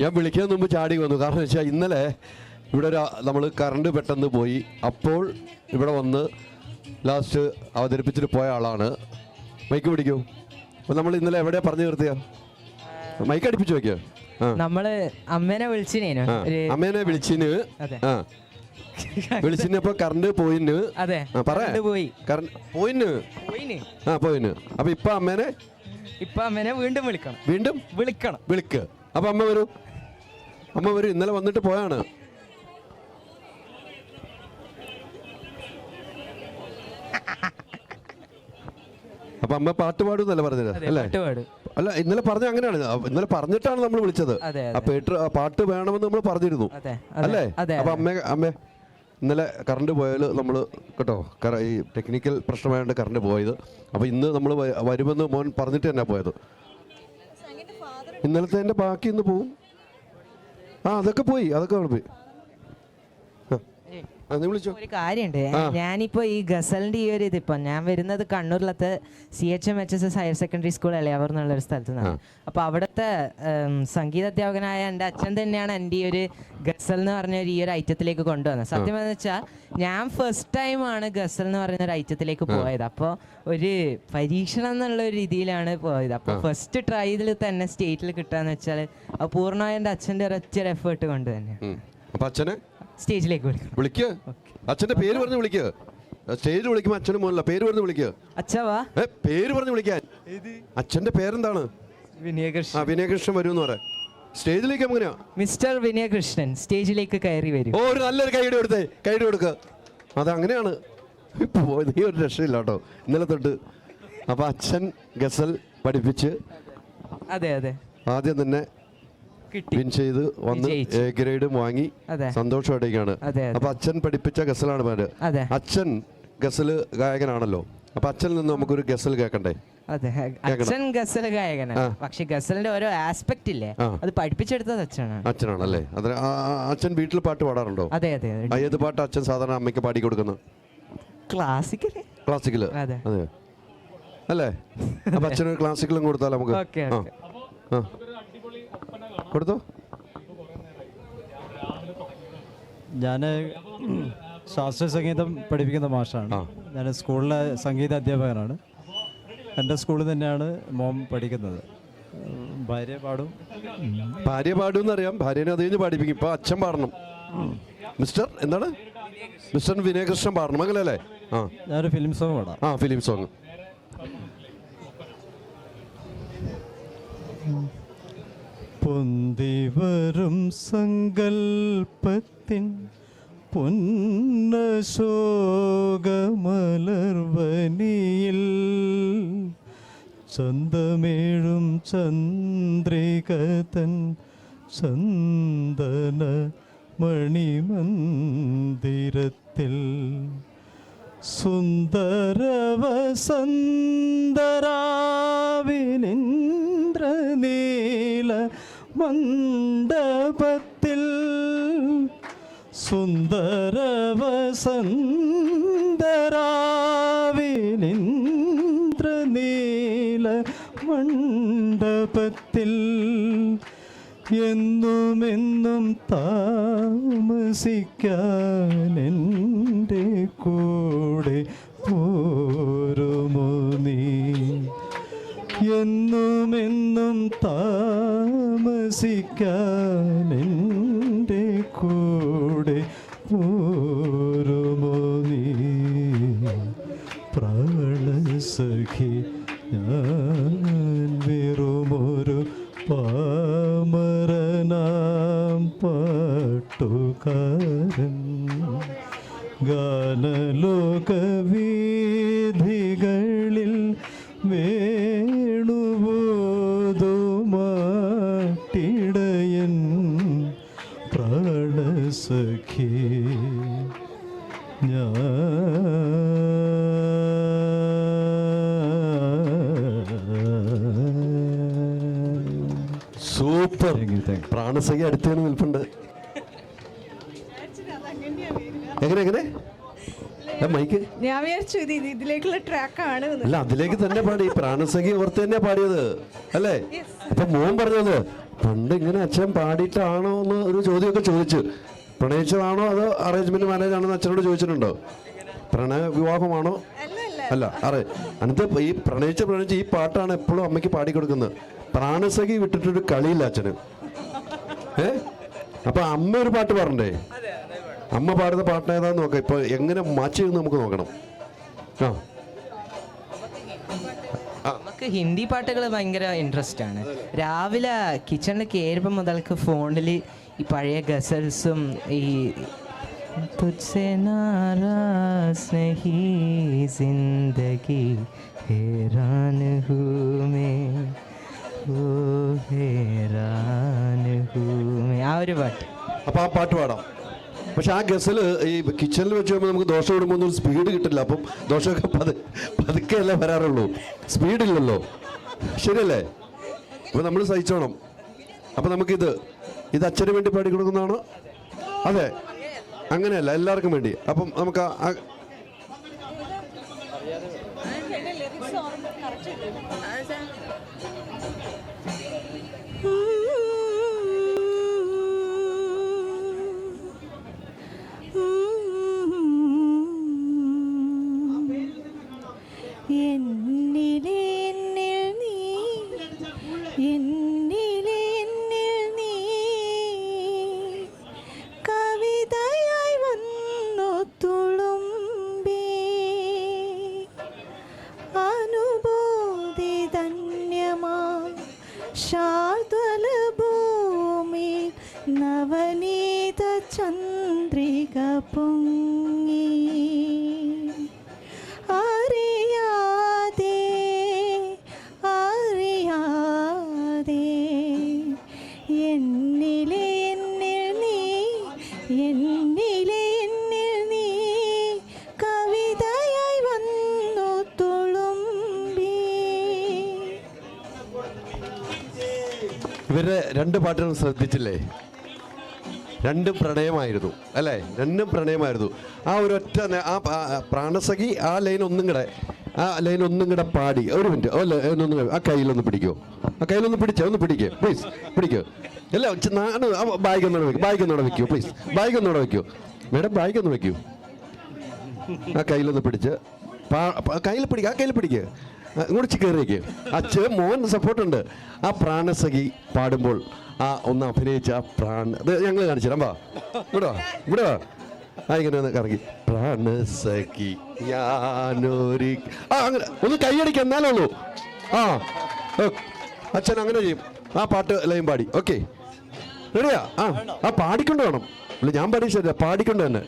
ഞാൻ വിളിക്കാൻ മുമ്പ് ചാടി വന്നു. കാരണം വെച്ചാൽ ഇന്നലെ ഇവിടെ നമ്മൾ കറണ്ട് പെട്ടെന്ന് പോയി. അപ്പോൾ ഇവിടെ വന്ന് ലാസ്റ്റ് അവതരിപ്പിച്ചിട്ട് പോയ ആളാണ്. മൈക്ക് പിടിക്കൂ. അപ്പോൾ നമ്മൾ ഇന്നലെ എവിടെയാ പറഞ്ഞു നിർത്തിയ? മൈക്ക് അടുപ്പിച്ച് വെക്കോ. നമ്മള് അമ്മേനെ വിളിച്ചിനേനു. അമ്മേനെ വിളിച്ചിന്. ആ വിളിച്ചിനപ്പോ കറണ്ട് പോയിന്. അതെ പോയി. പോയിന്. ആ പോയിന്. അപ്പൊ ഇപ്പൊ അമ്മേനെ വീണ്ടും വിളിക്കണം. വീണ്ടും വിളിക്ക്. അപ്പൊ അമ്മ വരൂ. ഇന്നലെ വന്നിട്ട് പോയാണ്. അപ്പൊ അമ്മ പാട്ട് പാടുന്നല്ല പറഞ്ഞത് അല്ലേ? അല്ല, ഇന്നലെ പറഞ്ഞ അങ്ങനെയാണ്. ഇന്നലെ പറഞ്ഞിട്ടാണ് നമ്മൾ വിളിച്ചത്. പാട്ട് വേണമെന്ന് നമ്മൾ പറഞ്ഞിരുന്നു അല്ലേ? അപ്പൊ അമ്മ ഇന്നലെ കറണ്ട് പോയാൽ നമ്മൾ കേട്ടോ, ഈ ടെക്നിക്കൽ പ്രശ്നമായതുകൊണ്ട് കറണ്ട് പോയത്. അപ്പോൾ ഇന്ന് നമ്മൾ വരുമെന്ന് മോൻ പറഞ്ഞിട്ട് തന്നെ പോയത്. ഇന്നലത്തെ എൻ്റെ ബാക്കി ഇന്ന് പോവും. അതൊക്കെ പോയി. ഒരു കാര്യമുണ്ട്. ഞാനിപ്പോ ഈ ഗസലിന്റെ ഈ ഒരു ഇതിപ്പോ ഞാൻ വരുന്നത് കണ്ണൂരിലത്തെ CHMHS higher secondary school Elayavoor എന്നുള്ളൊരു സ്ഥലത്ത് നിന്നാണ്. അപ്പൊ അവിടുത്തെ സംഗീത അധ്യാപകനായ എൻ്റെ അച്ഛൻ തന്നെയാണ് എൻ്റെ ഈ ഒരു ഗസൽ എന്ന് പറഞ്ഞ ഈ ഒരു ഐറ്റത്തിലേക്ക് കൊണ്ടുവന്നത്. സത്യം എന്ന് വെച്ചാൽ ഞാൻ ഫസ്റ്റ് ടൈമാണ് ഗസൽ എന്ന് പറയുന്ന ഒരു ഐറ്റത്തിലേക്ക് പോയത്. അപ്പോൾ ഒരു പരീക്ഷണം എന്നുള്ള ഒരു രീതിയിലാണ് പോയത്. അപ്പോൾ ഫസ്റ്റ് ട്രൈയിൽ തന്നെ സ്റ്റേറ്റിൽ കിട്ടാന്ന് വെച്ചാൽ അത് പൂർണ്ണമായി എൻ്റെ അച്ഛൻ്റെ ഒരൊറ്റ എഫേർട്ട് കൊണ്ട് തന്നെ സ്റ്റേജിലേക്ക് വിളിക്കുക. അച്ഛന്റെ പേര് പറഞ്ഞ് വിളിക്കുക. സ്റ്റേജിൽ വിളിക്കുമ്പോ അച്ഛനും മോനല്ല, പേര് പറഞ്ഞ് വിളിക്കുക. അച്ഛവാ പേര് പറഞ്ഞ് വിളിക്കാൻ. അച്ഛന്റെ പേരെന്താണ്? വിനയകൃഷ്ണൻ വരും എന്ന് പറയാം. സ്റ്റേജിലേക്ക് എങ്ങനെയാ? മിസ്റ്റർ വിനയകൃഷ്ണൻ സ്റ്റേജിലേക്ക് കയറി വരും. ഒരു നല്ലൊരു കൈയ്യടി കൊടുക്കുക. അതങ്ങനെയാണ്. നീ ഒരു രക്ഷയില്ല കേട്ടോ ഇന്നലെ തൊട്ട്. അപ്പൊ അച്ഛൻ ഗസൽ പഠിപ്പിച്ച് ആദ്യം തന്നെ വിൻ ചെയ്ത് വന്ന് എ ഗ്രേഡും വാങ്ങി സന്തോഷമായിട്ടാണ്. അപ്പൊ അച്ഛൻ പഠിപ്പിച്ച ഗസലാണ് പേര്. അച്ഛൻ ഗസൽ ഗായകനാണല്ലോ. അപ്പൊ അച്ഛനിൽ നിന്ന് നമുക്കൊരു ഗസൽ കേൾക്കണ്ടേ? അച്ഛൻ ഗസൽ ഗായകനാണ്. പക്ഷെ ഗസലിന്റെ ഓരോ ആസ്പെക്ട് ഇല്ലേ, അത് പഠിപ്പിച്ചെടുത്തത് അച്ഛനാണല്ലേ? അച്ഛൻ വീട്ടിൽ പാട്ട് പാടാറുണ്ടോ? അതെ. ഏത് പാട്ട് അച്ഛൻ സാധാരണ അമ്മയ്ക്ക് പാടി കൊടുക്കുന്നത്? ക്ലാസിക്കല് അതെ അല്ലേ? അപ്പൊ അച്ഛനൊരു ക്ലാസിക്കലും കൊടുത്താൽ നമുക്ക് കൊടുത്തോ. ഞാൻ ശാസ്ത്രീയ സംഗീതം പഠിപ്പിക്കുന്ന മാഷാണ്. ഞാൻ സ്കൂളിലെ സംഗീത അധ്യാപകനാണ്. എൻ്റെ സ്കൂളിൽ തന്നെയാണ് മോൻ പഠിക്കുന്നത്. ഭാര്യ പാടും എന്നറിയാം. ഭാര്യനെ അത് കഴിഞ്ഞ് പാടിപ്പിക്കും. ഇപ്പൊ അച്ഛൻ പാടണം. എന്താണ് മിസ്റ്റർ വിനയകൃഷ്ണൻ പാടണം അങ്ങനെയല്ലേ? ഞാനൊരു ഫിലിം സോങ് പാടാം. Film song. പൊന്തിവരും സങ്കൽപ്പത്തിൻ പൊന്നശോകമലർവനിയിൽ ചന്തമേഴും ചന്ദ്രികതൻ ചന്ദന മണിമന്ദിരത്തിൽ സുന്ദരവസന്തരാവിനിന്ദ്രനീല മണ്ഡപത്തിൽ സുന്ദരവസന്തരാവിനിന്ദ്രനീല മണ്ഡപത്തിൽ എന്നുമെന്നും താമസിക്കാൻ എൻ്റെ കൂടെ പോരുമോ നീ? എന്നുമെന്നും താമസിക്കാൻ എൻ്റെ കൂടെ പോരുമോ നീ? പ്രാണസഖി ഞാൻ വെറുമൊരു പാമരനാം പാട്ടുകാരൻ ഗാനലോകവീഥികളിൽ വേണുപോതുമാട്ടിടയൻ പ്രാണസഖി ഞാൻ. സൂപ്പർ. പ്രാണസഖി അടുത്തേന്ന് നിൽപ്പുണ്ട്. എങ്ങനെ മൈക്ക് ഞാൻ വിചാരിച്ചു ഇതിലേക്കുള്ള ട്രാക്കാണ്. അല്ല, അതിലേക്ക് തന്നെ പാടി. പ്രാണസഖി ഓർത്ത് തന്നെ പാടിയത് അല്ലേ? അപ്പൊ മോൻ പറഞ്ഞത് പണ്ട് ഇങ്ങനെ അച്ഛൻ പാടിയിട്ടാണോ എന്ന് ഒരു ചോദ്യമൊക്കെ ചോദിച്ചു. പ്രണയിച്ചതാണോ അതോ അറേഞ്ച്മെന്റ് മാരേജ് ആണോ എന്ന് അച്ഛനോട് ചോദിച്ചിട്ടുണ്ടോ? പ്രണയ വിവാഹമാണോ? അല്ല. എന്നിട്ട് ഈ പ്രണയിച്ച് ഈ പാട്ടാണ് എപ്പോഴും അമ്മയ്ക്ക് പാടിക്കൊടുക്കുന്നത്. പ്രാണസഖി വിട്ടിട്ടൊരു കളിയില്ല അച്ഛന്. അപ്പൊ അമ്മ ഒരു പാട്ട് പാടണ്ടേ? അമ്മ പാടുന്ന പാട്ട് ഏതാന്ന് നോക്കാം. ഇപ്പൊ എങ്ങനെ മാച്ച് ചെയ്യുന്നു നമുക്ക് നോക്കണം. നമുക്ക് ഹിന്ദി പാട്ടുകൾ ഭയങ്കര ഇൻട്രസ്റ്റ് ആണ്. രാവിലെ കിച്ചണിൽ കയറുമ്പോൾ മുതൽക്ക് ഫോണിൽ ഈ പഴയ ഗസൽസും ഈ തുജ്സെ നാരാസ് നഹീ സിന്ദഗി ഹൈറാൻ ഹൂ മേ ഓ ഹൈറാൻ ഹൂ മേ, ആ ഒരു പാട്ട്. അപ്പൊ ആ പാട്ട് പാടാം. പക്ഷെ ആ ഗസല് ഈ കിച്ചണിൽ വെച്ച് കഴിയുമ്പോൾ നമുക്ക് ദോശ ഇടുമ്പോൾ ഒന്നും സ്പീഡ് കിട്ടില്ല. അപ്പം ദോശയൊക്കെ പതുക്കെ അല്ലേ വരാറുള്ളൂ, സ്പീഡില്ലല്ലോ. ശരിയല്ലേ? അപ്പൊ നമ്മൾ സഹിച്ചോണം. അപ്പൊ നമുക്കിത് അച്ഛന് വേണ്ടി പാടി കൊടുക്കുന്നതാണോ? അതെ, അങ്ങനെയല്ല, എല്ലാവർക്കും വേണ്ടി. അപ്പം നമുക്ക് ശാർദൂലഭൂമി നവനീത ചന്ദ്രിക പൊങ്ങി അറിയാതെ എന്നിലെ നീ കവിതയായി വന്നു തുളുമ്പി. ഇവരുടെ രണ്ട് പാട്ടുകളും ശ്രദ്ധിച്ചില്ലേ? രണ്ടും പ്രണയമായിരുന്നു അല്ലേ? രണ്ടും പ്രണയമായിരുന്നു. ആ ഒരൊറ്റ പ്രാണസഖി ആ ലൈൻ ഒന്നും കൂടെ പാടി. ഒരു മിനിറ്റ്, ആ കയ്യിലൊന്ന് പിടിക്കോ? ആ കയ്യിലൊന്ന് പിടിക്കേ പ്ലീസ്, പിടിക്കോ. അല്ല, ബാഗ് ഒന്നുകൂടെ വെക്കൂ പ്ലീസ്. ബാഗ് ഒന്നുകൂടെ വെക്കൂ മേഡം, ബാഗ് ഒന്ന് വെക്കൂ. ആ കയ്യിലൊന്ന് പിടിച്ച് കയ്യിൽ പിടിക്കുക. ഇങ്ങോട്ട് കയറിയേക്ക്. മോൻ സപ്പോർട്ടുണ്ട്. ആ പ്രാണസഖി പാടുമ്പോൾ ഒന്ന് അഭിനയിച്ച ഇത് ഞങ്ങൾ കാണിച്ചു തരാം. ഇവിടെ വാ. ഇങ്ങനെ ഒന്ന് കറങ്ങി പ്രാണസഖി ഞാനൊരു അങ്ങനെ ഒന്ന് കൈയടിക്കുക, എന്നാലേ ഉള്ളൂ. അച്ഛൻ അങ്ങനെ ചെയ്യും. ആ പാട്ട് ലൈൻ പാടി. ഓക്കെ, റെഡിയാ? ആ പാടിക്കൊണ്ട് വേണം. അല്ല, ഞാൻ പാടി ശരിയാ, പാടിക്കൊണ്ട് തന്നെ.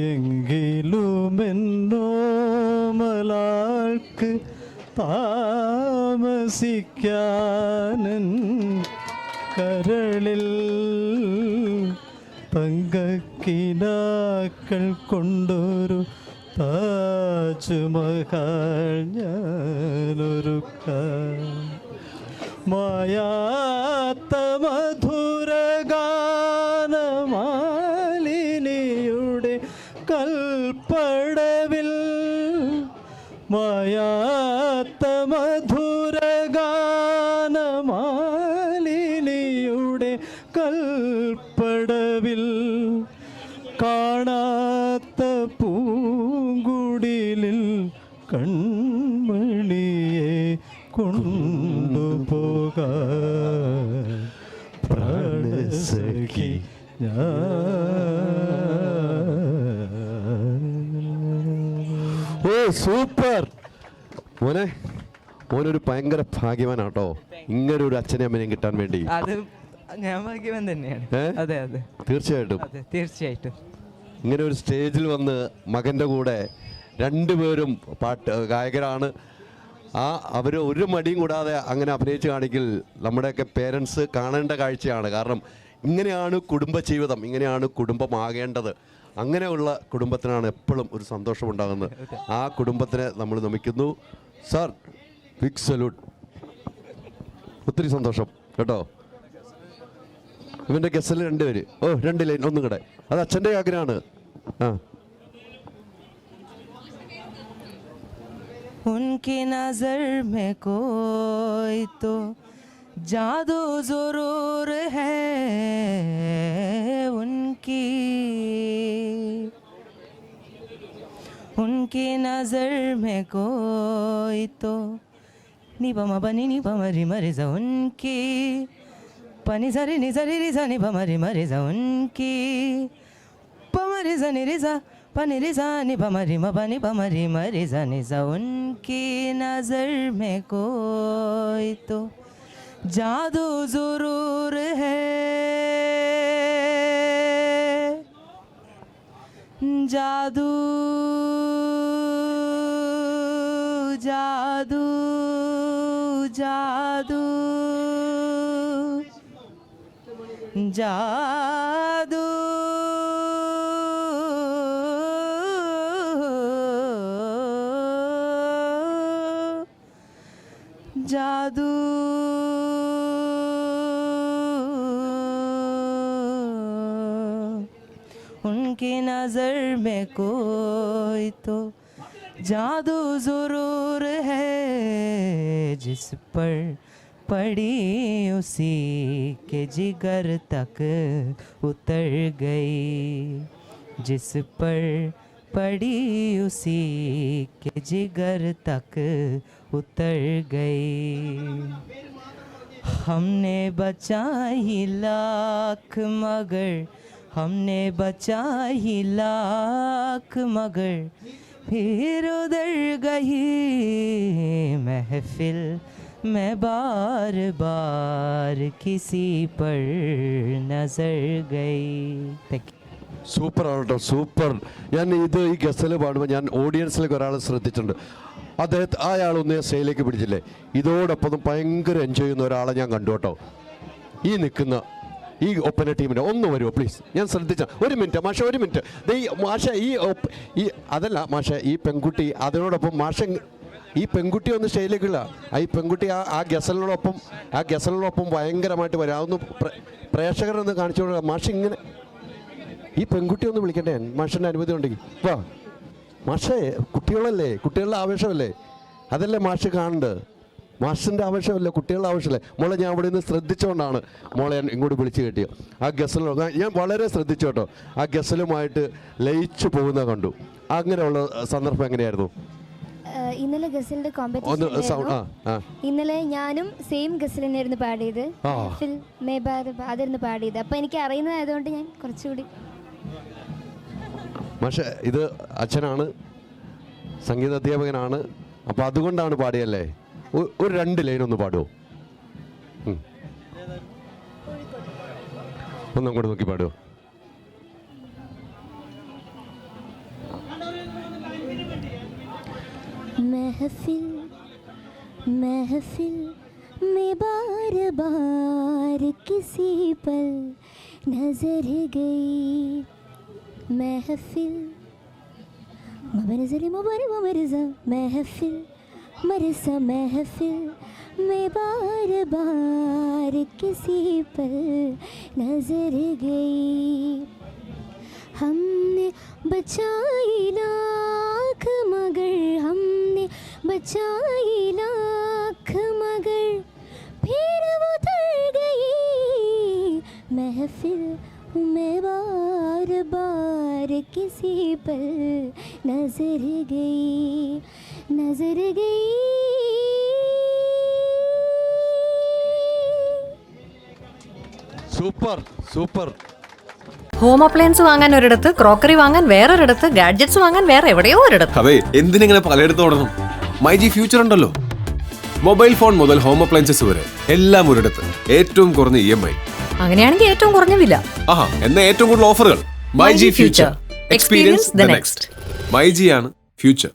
എങ്കിലുമെന്നോമലാൾക്ക് താമസിക്കാനൻ കരളിൽ തങ്കക്കിനാക്കൾ കൊണ്ടൊരു താജ്മഹൽ ഞാനൊരുക്കാം. മായാത്ത മധുരഗാനമാലിനിയുടെ കൽപ്പടവിൽ, മായാത്ത മധുരഗാനമാലിനിയുടെ കൽപ്പടവിൽ, കാണാത്ത പൂങ്കുടിലിൽ കൺമണിയെ കൊണ്ടുപോകാൻ പ്രാണസഖി ഓ സൂപ്പർ മോനൊരു ഭയങ്കര ഭാഗ്യവാനാട്ടോ, ഇങ്ങനെ ഒരു അച്ഛനെയും അമ്മനെയും കിട്ടാൻ വേണ്ടി. അത് ഞാൻ ഭാഗ്യവാൻ തന്നെയാണ്. അതെ അതെ, തീർച്ചയായിട്ടും തീർച്ചയായിട്ടും. ഇങ്ങനെ ഒരു സ്റ്റേജിൽ വന്ന് മകൻ്റെ കൂടെ രണ്ടുപേരും ഗായകരാണ്. അവർ ഒരു മടിയും കൂടാതെ അങ്ങനെ അഭിനയിച്ച് കാണിക്കൽ നമ്മുടെയൊക്കെ പേരൻസ് കാണേണ്ട കാഴ്ചയാണ്. കാരണം ഇങ്ങനെയാണ് കുടുംബജീവിതം, ഇങ്ങനെയാണ് കുടുംബമാകേണ്ടത്. അങ്ങനെയുള്ള കുടുംബത്തിനാണ് എപ്പോഴും ഒരു സന്തോഷമുണ്ടാകുന്നത്. ആ കുടുംബത്തിനെ നമ്മൾ നമിക്കുന്നു. Sir, big salute. ഒത്തിരി സന്തോഷം കേട്ടോ. ഇവൻ്റെ ഗസൽ 2 പേര്. 2 ലൈൻ ഒന്നും കൂടെ. അത് അച്ഛൻ്റെ ആഗ്രഹമാണ്. उनकी नजर में कोई तो जादू जरूर है उनकी नजर में कोई तो निपमा बनी निपमा रि मरे जा उनकी पनी सरी नि सरी रि सा निपमा रि मरे जा उनकी पमरे जा नि रि सा पनी रि सा निपमा रि म पनी पमा रि मरे जा नि सा उनकी नजर में कोई तो जादू जरूर है जादू जादू जादू जादू जादू उनकी नजर में कोई तो जादू जरूर है जिस पर पड़ी उसी के जिगर तक उतर गई जिस पर पड़ी उसी के जिगर तक उतर गई हमने बचाई लाख मगर हमने बचाई लाख मगर फिर उधर गई महफिल मैं बार बार किसी पर नजर गई സൂപ്പർ ആണ് കേട്ടോ, സൂപ്പർ. ഞാൻ ഇത് ഈ ഗസൽ പാടുമ്പോൾ ഞാൻ ഓഡിയൻസിലേക്ക് ഒരാളെ ശ്രദ്ധിച്ചിട്ടുണ്ട്. അദ്ദേഹത്തെ അയാളൊന്ന് സ്റ്റേജിലേക്ക് പിടിച്ചില്ലേ, ഇതോടൊപ്പം ഭയങ്കര എൻജോയ് ചെയ്യുന്ന ഒരാളെ ഞാൻ കണ്ടു കേട്ടോ. ഈ നിൽക്കുന്ന ഈ ഒപ്പന ടീമിൻ്റെ ഒന്ന് വരുമോ പ്ലീസ്? ഞാൻ ശ്രദ്ധിച്ച ഒരു മിനിറ്റ് മാഷ, ഒരു മിനിറ്റ്. മാഷ ഈ അതല്ല മാഷ, ഈ പെൺകുട്ടി അതിനോടൊപ്പം മാഷ ഈ പെൺകുട്ടി ഒന്ന് സ്റ്റേജിലേക്കില്ല. ഈ പെൺകുട്ടി ആ ഗസലിനോടൊപ്പം ഭയങ്കരമായിട്ട് വരും. അതൊന്ന് പ്രേക്ഷകരൊന്ന് കാണിച്ചു കൊടുക്കുക. മാഷ ഇങ്ങനെ ഈ പെൺകുട്ടി ഒന്ന് വിളിക്കണ്ടേ മാഷിൻ്റെ അനുമതി ഉണ്ടെങ്കിൽ? വാ മാഷേ, കുട്ടികളല്ലേ, കുട്ടികളുടെ ആവേശമല്ലേ, അതല്ലേ മാഷ് കാണേണ്ടത്. മാഷിൻ്റെ ആവശ്യമല്ലേ, കുട്ടികളുടെ ആവശ്യമല്ലേ. മോളെ ഞാൻ അവിടെ നിന്ന് ശ്രദ്ധിച്ചുകൊണ്ടാണ് മോളെ ഞാൻ ഇങ്ങോട്ട് വിളിച്ച് കെട്ടിയത്. ആ ഗസൽ ഞാൻ വളരെ ശ്രദ്ധിച്ചു കേട്ടോ. ആ ഗസലുമായിട്ട് ലയിച്ചു പോകുന്ന കണ്ടു. അങ്ങനെയുള്ള സന്ദർഭം എങ്ങനെയായിരുന്നു? ഇന്നലെ ഗസലിന്റെ കോമ്പറ്റീഷൻ ഇന്നലെ ഞാനും സെയിം ഗസൽ തന്നെയായിരുന്നു പാടിയത്. അതായിരുന്നു പാടിയത്. അപ്പൊ എനിക്ക് അറിയുന്നതായതുകൊണ്ട് ഞാൻ കുറച്ചുകൂടി. പക്ഷേ ഇത് അച്ഛനാണ്, സംഗീത അധ്യാപകനാണ്, അപ്പോൾ അതുകൊണ്ടാണ് പാടിയല്ലേ. ഒരു 2 ലൈൻ ഒന്ന് പാടുമോ? ഒന്നങ്ങോട്ട് നോക്കി പാടുമോ? महफिल महफिल में बार बार किसी पल नजर गई महफिल मबरज़ली मबरज़ा महफिल मरसा महफिल में बार बार किसी पल नजर गई हमने बचाई लाख मगर हमने बचाई लाख मगर फिर वो उतर गई महफिल में बार बार किसी पर नजर गई സൂപ്പർ സൂപ്പർ. ഹോം അപ്ലയൻസ് വാങ്ങാൻ ഒരിടത്ത്, ക്രോക്കറി വാങ്ങാൻ വേറൊരിടത്ത്, ഗാഡ്ജറ്റ്സ് വാങ്ങാൻ വേറെ എവിടെയോ ഒരിടത്ത്. അതെ, എന്തിനിങ്ങനെ പലയിടത്തും ഓടണം? മൈജി ഫ്യൂച്ചർ ഉണ്ടല്ലോ. മൊബൈൽ ഫോൺ മുതൽ ഹോം അപ്ലയൻസസ് വരെ എല്ലാം ഒരിടത്ത്, ഏറ്റവും കുറഞ്ഞ EMI. അങ്ങനെയാണെങ്കിൽ ഏറ്റവും കുറഞ്ഞ വില. ആഹാ, എന്നാ ഏറ്റവും കൂടുതൽ ഓഫറുകൾ. MyG future, experience the next. MyG ആണ് ഫ്യൂച്ചർ.